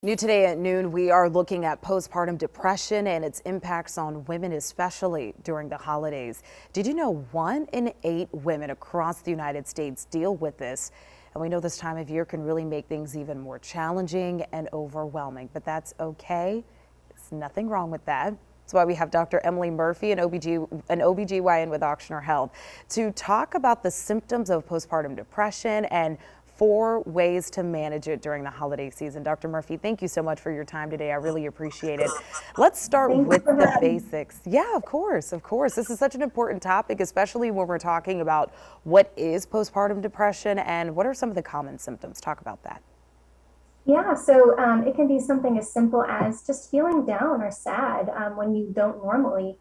New today at noon, we are looking at postpartum depression and its impacts on women, especially during the holidays. Did you know 1 in 8 women across the United States deal with this? And we know this time of year can really make things even more challenging and overwhelming, but that's okay. There's nothing wrong with that. That's why we have Dr. Emily Murphy, an OBGYN with Ochsner Health, to talk about the symptoms of postpartum depression and 4 ways to manage it during the holiday season. Dr. Murphy, thank you so much for your time today. I really appreciate it. Let's start with the basics. Yeah, of course, of course. This is such an important topic, especially when we're talking about what is postpartum depression and what are some of the common symptoms. Talk about that. Yeah, so it can be something as simple as just feeling down or sad when you don't normally.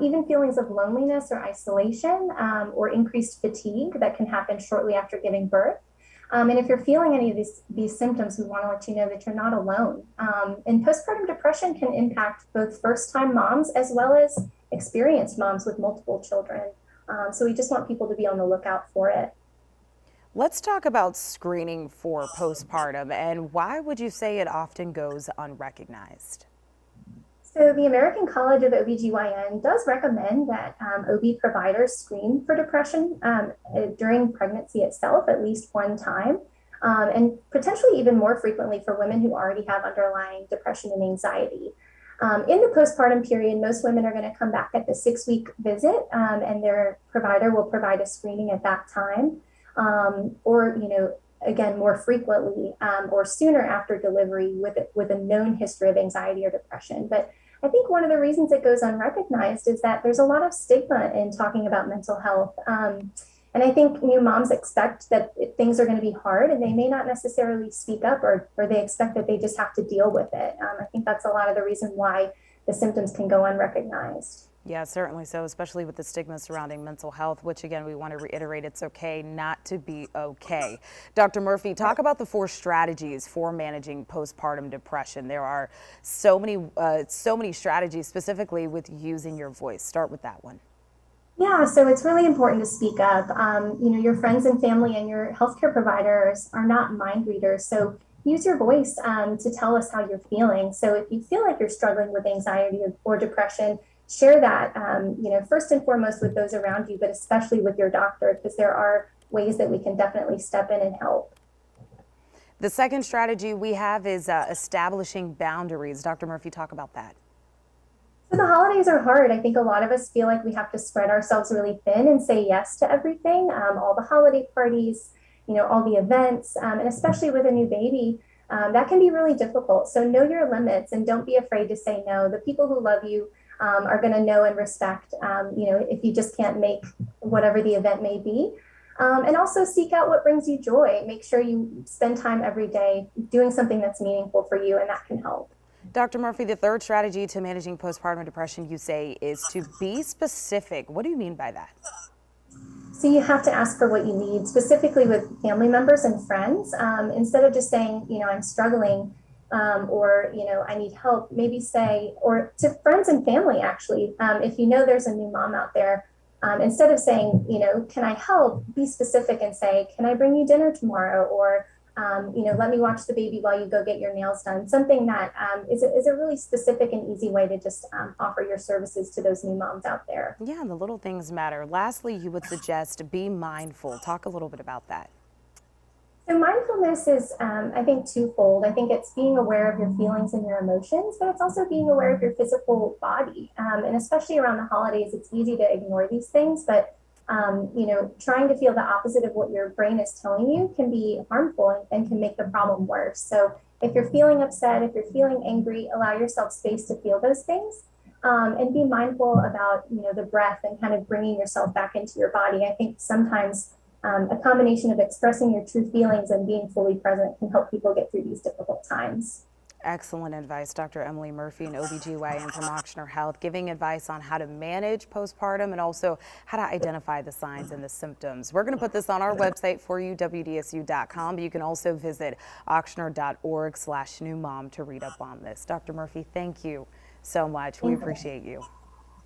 Even feelings of loneliness or isolation or increased fatigue that can happen shortly after giving birth. And if you're feeling any of these symptoms, we want to let you know that you're not alone. And postpartum depression can impact both first-time moms as well as experienced moms with multiple children. So we just want people to be on the lookout for it. Let's talk about screening for postpartum, and why would you say it often goes unrecognized? So the American College of OBGYN does recommend that OB providers screen for depression during pregnancy itself at least one time, and potentially even more frequently for women who already have underlying depression and anxiety. In the postpartum period, most women are going to come back at the 6-week visit, and their provider will provide a screening at that time, or again, more frequently or sooner after delivery with a known history of anxiety or depression. But I think one of the reasons it goes unrecognized is that there's a lot of stigma in talking about mental health. And I think new moms expect that things are going to be hard and they may not necessarily speak up, or they expect that they just have to deal with it. I think that's a lot of the reason why the symptoms can go unrecognized. Yeah, certainly so, especially with the stigma surrounding mental health, which again, we want to reiterate, it's okay not to be okay. Dr. Murphy, talk about the 4 strategies for managing postpartum depression. There are so many strategies, specifically with using your voice. Start with that one. Yeah, so it's really important to speak up. Your friends and family and your healthcare providers are not mind readers. So use your voice to tell us how you're feeling. So if you feel like you're struggling with anxiety or depression, share that, first and foremost with those around you, but especially with your doctor, because there are ways that we can definitely step in and help. The second strategy we have is establishing boundaries. Dr. Murphy, talk about that. So the holidays are hard. I think a lot of us feel like we have to spread ourselves really thin and say yes to everything, all the holiday parties, all the events, and especially with a new baby. That can be really difficult. So know your limits and don't be afraid to say no. The people who love you are going to know and respect, if you just can't make whatever the event may be. And also seek out what brings you joy. Make sure you spend time every day doing something that's meaningful for you, and that can help. Dr. Murphy, the third strategy to managing postpartum depression, you say, is to be specific. What do you mean by that? So you have to ask for what you need, specifically with family members and friends. Instead of just saying, I'm struggling, or I need help, maybe say, or to friends and family actually, if you know there's a new mom out there, instead of saying, can I help, be specific and say, can I bring you dinner tomorrow, or let me watch the baby while you go get your nails done. Something that is a really specific and easy way to just offer your services to those new moms out there. Yeah, and the little things matter. Lastly, you would suggest be mindful. Talk a little bit about that. So mindfulness is, I think, twofold. I think it's being aware of your feelings and your emotions, but it's also being aware of your physical body. And especially around the holidays, it's easy to ignore these things, but trying to feel the opposite of what your brain is telling you can be harmful and can make the problem worse. So if you're feeling upset, if you're feeling angry, allow yourself space to feel those things, and be mindful about, the breath and kind of bringing yourself back into your body. I think sometimes a combination of expressing your true feelings and being fully present can help people get through these difficult times. Excellent advice, Dr. Emily Murphy, an OBGYN from Ochsner Health, giving advice on how to manage postpartum and also how to identify the signs and the symptoms. We're going to put this on our website for you, WDSU.com, but you can also visit ochsner.org/newmom to read up on this. Dr. Murphy, thank you so much. We appreciate you.